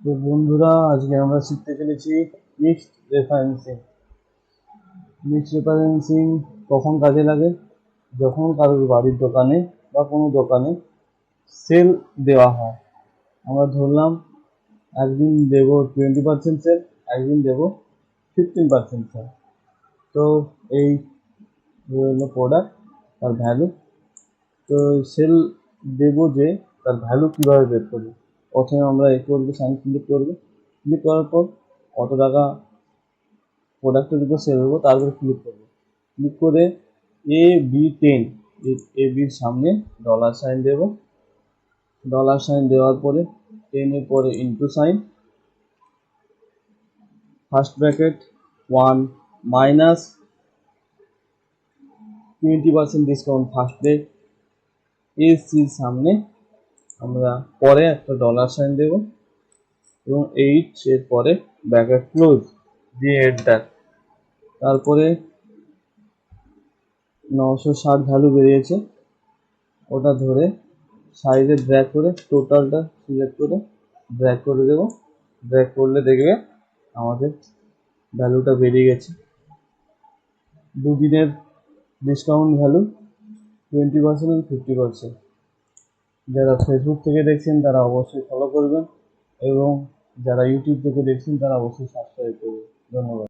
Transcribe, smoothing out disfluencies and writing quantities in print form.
তো বন্ধুরা, আজকে আমরা শিখতে চলেছি মিক্সড রেফারেন্সিং। মিক্সড রেফারেন্সিং কখন কাজে লাগে? যখন কারোর বাড়ির দোকানে বা কোনো দোকানে সেল দেওয়া হয়। আমরা ধরলাম একদিন দেবো 20% সেল, একদিন দেবো 15% সেল। তো এই হলো প্রোডাক্ট, তার ভ্যালু। তো সেল দেবো যে তার ভ্যালু কীভাবে বের করবো? প্রথমে আমরা এ করবো, সাইন ক্লিক করবো। ক্লিক করার পর কত টাকা প্রোডাক্টের উপর সেল করবো তার উপর ক্লিক করবো। ক্লিক করে AB10, এ বির সামনে ডলার সাইন দেবো। ডলার সাইন দেওয়ার পরে 10-এর পরে into sign, first bracket 1 minus 20% discount first day. সির সামনে আমরা পরে একটা ডলার সাইন দেবো এবং 8 এর পরে ব্র্যাকেট ক্লোজ দিয়ে এন্টার। তারপরে 960 ভ্যালু বেরিয়েছে, ওটা ধরে সাইডে ড্র্যাগ করে টোটালটা সিলেক্ট করে ড্র্যাগ করে দেবো। ড্র্যাগ করলে দেখবে আমাদের ভ্যালুটা বেরিয়ে গেছে। দুদিনের ডিসকাউন্ট ভ্যালু 20% এবং 50%। যারা ফেসবুক থেকে দেখছেন তারা অবশ্যই ফলো করবেন এবং যারা ইউটিউব থেকে দেখছেন তারা অবশ্যই সাবস্ক্রাইব করবেন। ধন্যবাদ।